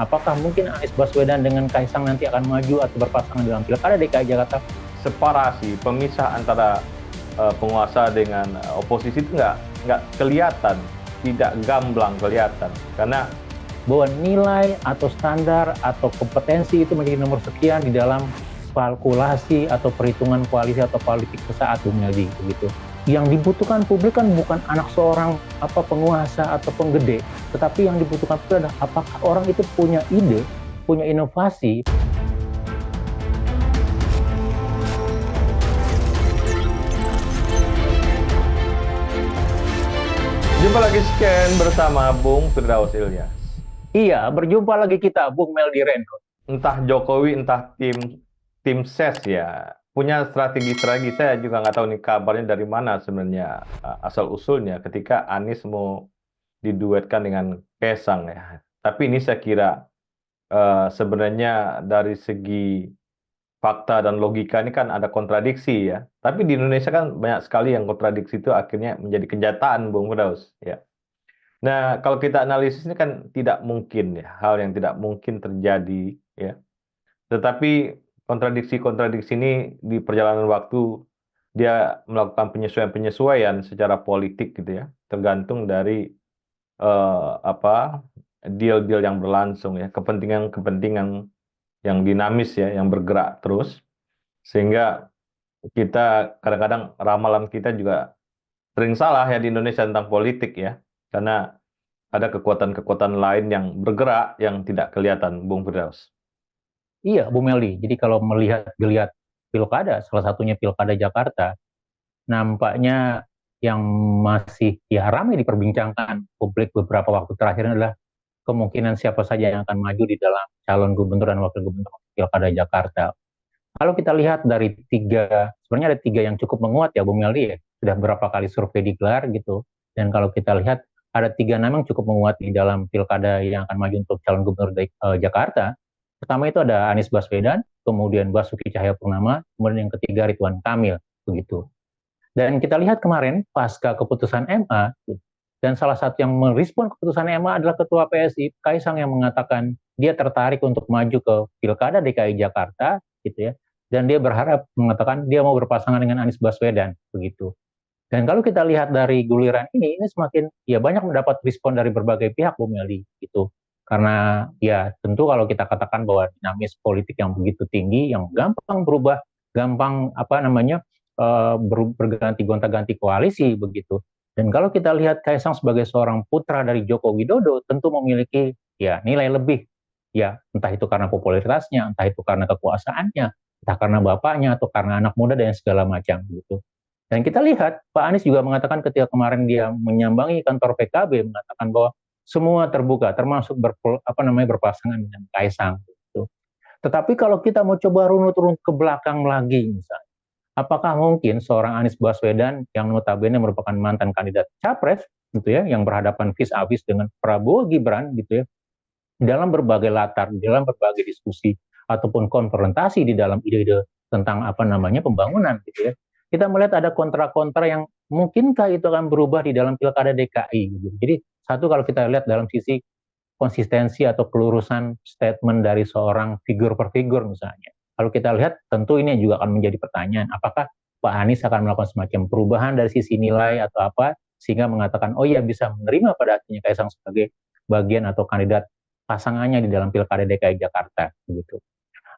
apakah mungkin Anies Baswedan dengan Kaisang nanti akan maju atau berpasangan dalam Pilkada DKI Jakarta? Separasi, pemisah antara penguasa dengan oposisi itu nggak kelihatan, tidak gamblang kelihatan. Karena Bahwa nilai atau standar atau kompetensi itu menjadi nomor sekian di dalam kalkulasi atau perhitungan koalisi atau politik sesaat, Bung Meldi, begitu. Yang dibutuhkan publik kan bukan anak seorang penguasa atau penggede, tetapi yang dibutuhkan itu adalah apakah orang itu punya ide, punya inovasi. jumpa lagi scan bersama Bung Firdaus Ilyas. Iya, berjumpa lagi kita, Bung Meldi Reno. Entah Jokowi, entah tim ses ya, punya strategi-strategi. Saya juga nggak tahu nih kabarnya dari mana sebenarnya asal usulnya ketika Anies mau diduetkan dengan Kaisang ya. Tapi ini saya kira sebenarnya dari segi fakta dan logika ini kan ada kontradiksi ya. Tapi di Indonesia kan banyak sekali yang kontradiksi itu akhirnya menjadi kenyataan, Bung Firdaus ya. Nah, kalau kita analisis ini kan tidak mungkin ya, hal yang tidak mungkin terjadi ya. Tetapi kontradiksi-kontradiksi ini di perjalanan waktu dia melakukan penyesuaian-penyesuaian secara politik gitu ya, tergantung dari apa deal-deal yang berlangsung ya, kepentingan-kepentingan yang dinamis ya, yang bergerak terus, sehingga kita kadang-kadang ramalan kita juga sering salah ya di Indonesia tentang politik ya, karena ada kekuatan-kekuatan lain yang bergerak yang tidak kelihatan, Bung Firdaus. Iya, Bung Meldi. Jadi kalau melihat geliat pilkada, salah satunya pilkada Jakarta, nampaknya yang masih ya ramai diperbincangkan publik beberapa waktu terakhir adalah kemungkinan siapa saja yang akan maju di dalam calon gubernur dan wakil gubernur pilkada Jakarta. Kalau kita lihat dari tiga, sebenarnya ada tiga yang cukup menguat ya, Bung Meldi ya. Sudah berapa kali survei digelar gitu. Dan kalau kita lihat ada tiga nama yang cukup menguat di dalam pilkada yang akan maju untuk calon gubernur Jakarta. Pertama itu ada Anies Baswedan, kemudian Basuki Cahayapurnama, kemudian yang ketiga Ridwan Kamil, begitu. Dan kita lihat kemarin pasca keputusan MA, dan salah satu yang merespon keputusan MA adalah Ketua PSI Kaisang yang mengatakan dia tertarik untuk maju ke Pilkada DKI Jakarta, gitu ya. Dan dia berharap mengatakan dia mau berpasangan dengan Anies Baswedan, begitu. Dan kalau kita lihat dari guliran ini semakin ya banyak mendapat respon dari berbagai pihak, Bung Meldi, gitu. Karena ya tentu kalau kita katakan bahwa dinamis politik yang begitu tinggi, yang gampang berubah, gampang berganti gonta-ganti koalisi begitu. Dan kalau kita lihat Kaisang sebagai seorang putra dari Joko Widodo tentu memiliki ya nilai lebih, ya entah itu karena popularitasnya, entah itu karena kekuasaannya, entah karena bapaknya atau karena anak muda dan segala macam gitu. Dan kita lihat Pak Anies juga mengatakan ketika kemarin dia menyambangi kantor PKB mengatakan bahwa semua terbuka termasuk berpasangan dengan Kaisang gitu. Tetapi kalau kita mau coba runut-runut ke belakang lagi misalnya, apakah mungkin seorang Anies Baswedan yang notabene merupakan mantan kandidat capres gitu ya, yang berhadapan vis a vis dengan Prabowo Gibran gitu ya, dalam berbagai latar, dalam berbagai diskusi ataupun konfrontasi di dalam ide-ide tentang pembangunan gitu ya. Kita melihat ada kontra-kontra yang mungkinkah itu akan berubah di dalam pilkada DKI gitu. Jadi satu kalau kita lihat dalam sisi konsistensi atau kelurusan statement dari seorang figur per figur misalnya. Kalau kita lihat tentu ini juga akan menjadi pertanyaan, apakah Pak Anies akan melakukan semacam perubahan dari sisi nilai atau apa sehingga mengatakan oh ya bisa menerima pada akhirnya Kaisang sebagai bagian atau kandidat pasangannya di dalam pilkada DKI Jakarta begitu.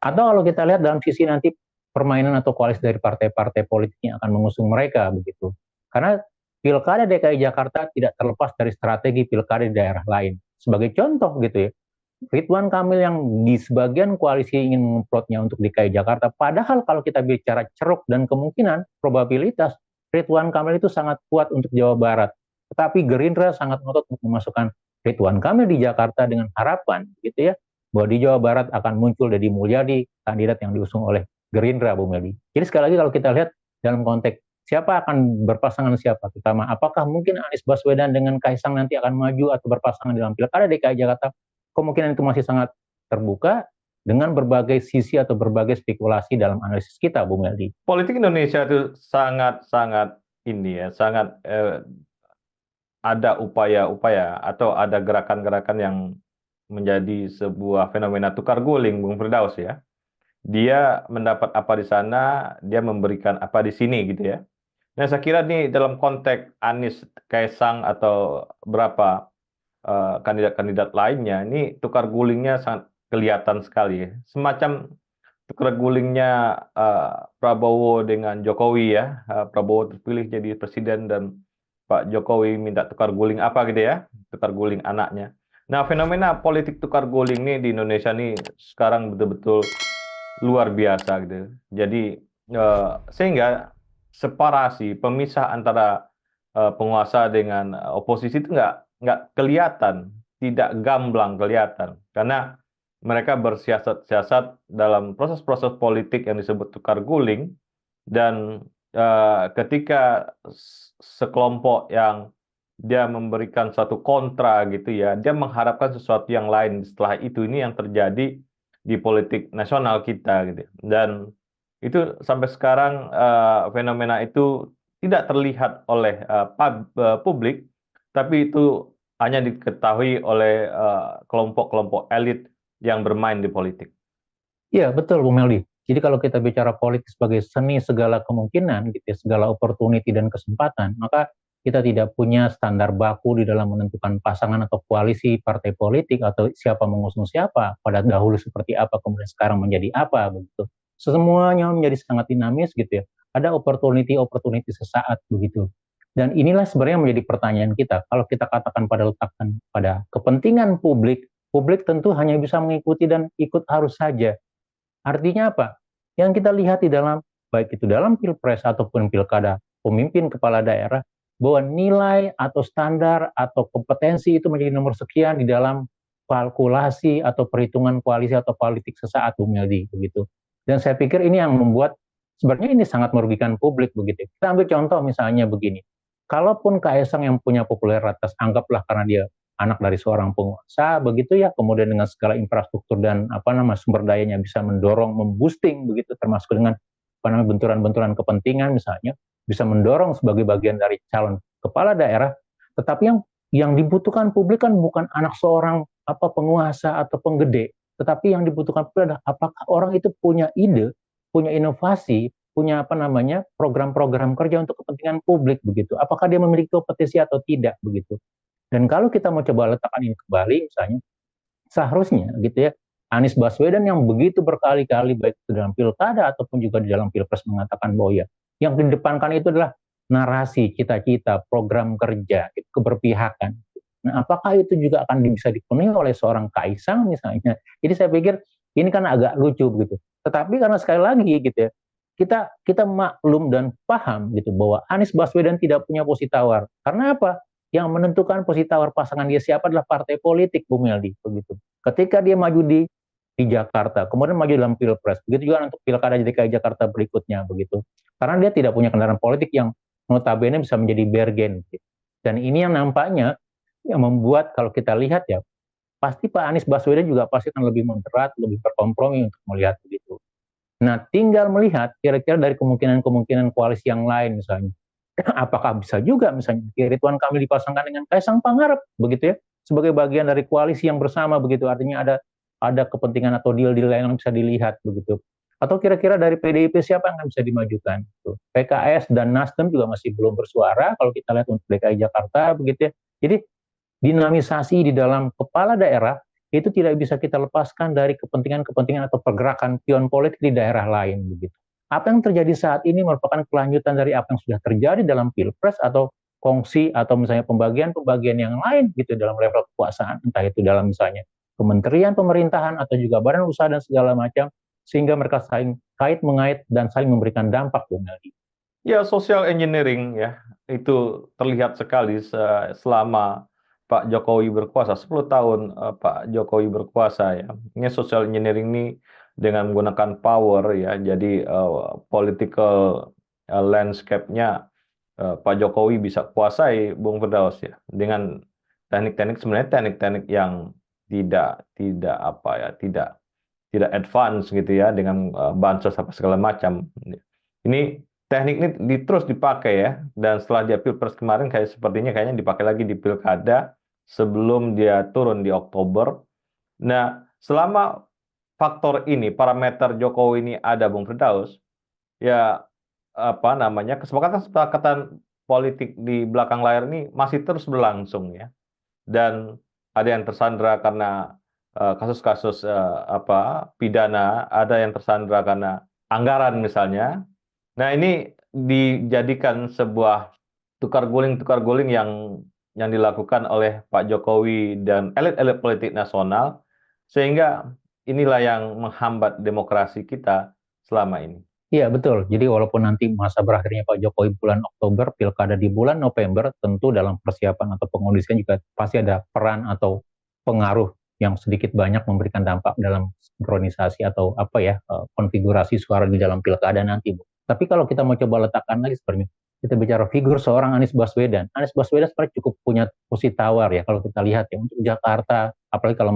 Atau kalau kita lihat dalam sisi nanti permainan atau koalisi dari partai-partai politik yang akan mengusung mereka begitu. Karena pilkada DKI Jakarta tidak terlepas dari strategi pilkada di daerah lain. Sebagai contoh gitu ya, Ridwan Kamil yang di sebagian koalisi ingin mengemplotnya untuk DKI Jakarta, padahal kalau kita bicara ceruk dan kemungkinan, probabilitas, Ridwan Kamil itu sangat kuat untuk Jawa Barat. Tetapi Gerindra sangat ngotot untuk memasukkan Ridwan Kamil di Jakarta dengan harapan gitu ya, bahwa di Jawa Barat akan muncul Deddy Mulyadi, kandidat yang diusung oleh Gerindra, Bu Meli. Jadi sekali lagi kalau kita lihat dalam konteks siapa akan berpasangan siapa, terutama apakah mungkin Anies Baswedan dengan Kaisang nanti akan maju atau berpasangan dalam pilkada DKI Jakarta, kemungkinan itu masih sangat terbuka dengan berbagai sisi atau berbagai spekulasi dalam analisis kita, Bu Meldi. Politik Indonesia itu sangat-sangat ini ya, sangat ada upaya-upaya atau ada gerakan-gerakan yang menjadi sebuah fenomena tukar guling, Bung Firdaus ya. Dia mendapat apa di sana, dia memberikan apa di sini gitu ya. Nah, saya kira nih dalam konteks Anies, Kaisang atau berapa kandidat-kandidat lainnya, ini tukar gulingnya sangat kelihatan sekali ya. Semacam tukar gulingnya Prabowo dengan Jokowi ya. Prabowo terpilih jadi presiden dan Pak Jokowi minta tukar guling apa gitu ya, tukar guling anaknya. Nah, fenomena politik tukar guling nih di Indonesia nih sekarang betul-betul luar biasa gitu. Jadi sehingga separasi pemisah antara penguasa dengan oposisi itu nggak kelihatan, tidak gamblang kelihatan karena mereka bersiasat-siasat dalam proses-proses politik yang disebut tukar guling dan ketika sekelompok yang dia memberikan suatu kontra gitu ya, dia mengharapkan sesuatu yang lain setelah itu. Ini yang terjadi di politik nasional kita gitu. Dan itu sampai sekarang fenomena itu tidak terlihat oleh publik, tapi itu hanya diketahui oleh kelompok-kelompok elit yang bermain di politik. Iya, betul, Bu Meldi. Jadi kalau kita bicara politik sebagai seni segala kemungkinan, gitu ya, segala opportunity dan kesempatan, maka kita tidak punya standar baku di dalam menentukan pasangan atau koalisi partai politik atau siapa mengusung siapa, pada dahulu seperti apa, kemudian sekarang menjadi apa, begitu. Semuanya menjadi sangat dinamis, gitu ya. Ada opportunity sesaat, begitu. Dan inilah sebenarnya menjadi pertanyaan kita. Kalau kita katakan pada letakkan pada kepentingan publik, publik tentu hanya bisa mengikuti dan ikut harus saja. Artinya apa? Yang kita lihat di dalam, baik itu dalam pilpres ataupun pilkada, pemimpin kepala daerah, bahwa nilai atau standar atau kompetensi itu menjadi nomor sekian di dalam kalkulasi atau perhitungan koalisi atau politik sesaat, Bu Meldi, begitu. Dan saya pikir ini yang membuat sebenarnya ini sangat merugikan publik, begitu. Kita ambil contoh misalnya begini, kalaupun Kaisang yang punya popularitas, anggaplah karena dia anak dari seorang penguasa begitu ya, kemudian dengan segala infrastruktur dan sumber dayanya bisa mendorong, memboosting begitu, termasuk dengan benturan-benturan kepentingan misalnya, bisa mendorong sebagai bagian dari calon kepala daerah. Tetapi yang dibutuhkan publik kan bukan anak seorang penguasa atau penggede, tetapi yang dibutuhkan adalah apakah orang itu punya ide, punya inovasi, punya program-program kerja untuk kepentingan publik begitu. Apakah dia memiliki kompetensi atau tidak begitu. Dan kalau kita mau coba letakkan ini kembali, misalnya, seharusnya gitu ya, Anies Baswedan yang begitu berkali-kali baik itu dalam pilkada ataupun juga di dalam pilpres mengatakan bahwa ya, yang didepankan itu adalah narasi, cita-cita, program kerja, keberpihakan. Nah, apakah itu juga akan bisa dipenuhi oleh seorang Kaisang misalnya? Jadi saya pikir ini kan agak lucu begitu. Tetapi karena sekali lagi gitu ya, kita maklum dan paham gitu bahwa Anies Baswedan tidak punya posisi tawar. Karena apa? Yang menentukan posisi tawar pasangan dia siapa adalah partai politik, Bu Meldi, begitu. Ketika dia maju di Jakarta, kemudian maju dalam pilpres, begitu juga untuk pilkada DKI Jakarta berikutnya, begitu. Karena dia tidak punya kendaraan politik yang notabene bisa menjadi bergen. Gitu. Dan ini yang nampaknya yang membuat kalau kita lihat ya, pasti Pak Anies Baswedan juga pasti akan lebih moderat, lebih berkompromi untuk melihat begitu. Nah, tinggal melihat kira-kira dari kemungkinan-kemungkinan koalisi yang lain misalnya. Apakah bisa juga misalnya Ridwan Kamil dipasangkan dengan Kaisang Pangarep begitu ya, sebagai bagian dari koalisi yang bersama begitu, artinya ada kepentingan atau deal-deal yang bisa dilihat begitu. Atau kira-kira dari PDIP siapa yang bisa dimajukan? PKS dan Nasdem juga masih belum bersuara kalau kita lihat untuk DKI Jakarta begitu ya. Jadi dinamisasi di dalam kepala daerah itu tidak bisa kita lepaskan dari kepentingan-kepentingan atau pergerakan pion politik di daerah lain begitu. Apa yang terjadi saat ini merupakan kelanjutan dari apa yang sudah terjadi dalam pilpres atau kongsi atau misalnya pembagian-pembagian yang lain gitu dalam level kekuasaan, entah itu dalam misalnya kementerian pemerintahan atau juga badan usaha dan segala macam, sehingga mereka saling kait mengait dan saling memberikan dampak. Ya, social engineering ya, itu terlihat sekali selama Pak Jokowi berkuasa, 10 tahun Pak Jokowi berkuasa ya. Ini social engineering ini dengan menggunakan power ya, jadi political landscape-nya Pak Jokowi bisa kuasai, Bung Firdaus ya, dengan teknik-teknik, sebenarnya teknik-teknik yang tidak apa ya, tidak advance gitu ya, dengan bansos apa segala macam. Ini teknik ini terus dipakai ya, dan setelah dia pilpres kemarin sepertinya kayaknya dipakai lagi di pilkada sebelum dia turun di Oktober. Nah, selama faktor ini, parameter Jokowi ini ada, Bung Firdaus, ya apa namanya, kesepakatan-kesepakatan politik di belakang layar ini masih terus berlangsung ya. Dan ada yang tersandra karena kasus-kasus pidana, ada yang tersandra karena anggaran misalnya. Nah, ini dijadikan sebuah tukar guling yang dilakukan oleh Pak Jokowi dan elit-elit politik nasional, sehingga inilah yang menghambat demokrasi kita selama ini. Iya, betul. Jadi walaupun nanti masa berakhirnya Pak Jokowi bulan Oktober, pilkada di bulan November, tentu dalam persiapan atau pengondisian juga pasti ada peran atau pengaruh yang sedikit banyak memberikan dampak dalam sinkronisasi atau konfigurasi suara di dalam pilkada nanti, Bu. Tapi kalau kita mau coba letakkan lagi sebenarnya, kita bicara figur seorang Anies Baswedan. Anies Baswedan sebenarnya cukup punya posisi tawar ya kalau kita lihat ya untuk Jakarta, apalagi kalau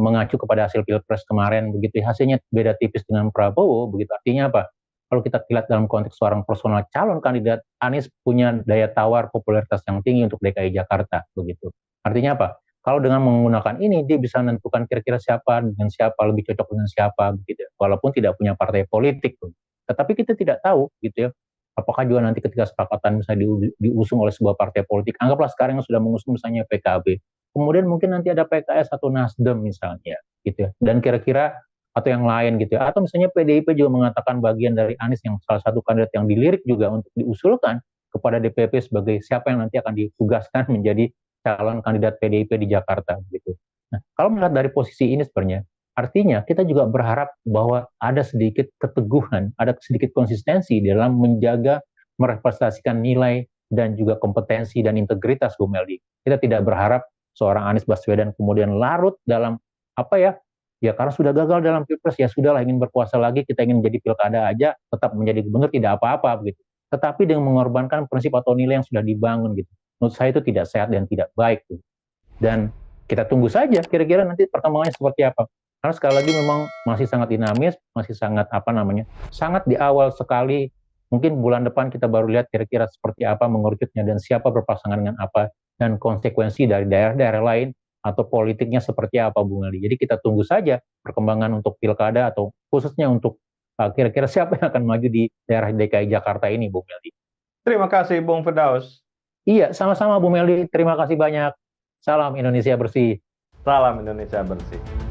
mengacu kepada hasil pilpres kemarin begitu ya, hasilnya beda tipis dengan Prabowo begitu, artinya apa, kalau kita lihat dalam konteks seorang personal calon kandidat, Anies punya daya tawar popularitas yang tinggi untuk DKI Jakarta begitu. Artinya apa, kalau dengan menggunakan ini dia bisa menentukan kira-kira siapa dengan siapa lebih cocok dengan siapa begitu ya, walaupun tidak punya partai politik tuh. Tetapi kita tidak tahu gitu ya, apakah juga nanti ketika kesepakatan misalnya diusung oleh sebuah partai politik, anggaplah sekarang yang sudah mengusung misalnya PKB, kemudian mungkin nanti ada PKS atau Nasdem misalnya gitu ya, dan kira-kira atau yang lain gitu ya, atau misalnya PDIP juga mengatakan bagian dari Anies yang salah satu kandidat yang dilirik juga untuk diusulkan kepada DPP sebagai siapa yang nanti akan ditugaskan menjadi calon kandidat PDIP di Jakarta gitu. Nah, kalau melihat dari posisi ini sebenarnya artinya kita juga berharap bahwa ada sedikit keteguhan, ada sedikit konsistensi dalam menjaga merepresentasikan nilai dan juga kompetensi dan integritas Bu Meldi. Kita tidak berharap seorang Anies Baswedan kemudian larut dalam karena sudah gagal dalam pilpres, ya sudahlah, ingin berkuasa lagi, kita ingin menjadi pilkada aja, tetap menjadi gubernur tidak apa-apa begitu. Tetapi dengan mengorbankan prinsip atau nilai yang sudah dibangun gitu. Menurut saya itu tidak sehat dan tidak baik gitu. Dan kita tunggu saja kira-kira nanti perkembangannya seperti apa. Karena sekali lagi memang masih sangat dinamis, masih sangat sangat di awal sekali. Mungkin bulan depan kita baru lihat kira-kira seperti apa mengerucutnya dan siapa berpasangan dengan apa, dan konsekuensi dari daerah-daerah lain atau politiknya seperti apa, Bung Ali. Jadi kita tunggu saja perkembangan untuk pilkada atau khususnya untuk kira-kira siapa yang akan maju di daerah DKI Jakarta ini, Bung Ali. Terima kasih, Bung Firdaus. Iya, sama-sama, Bung Meldi. Terima kasih banyak. Salam Indonesia bersih. Salam Indonesia bersih.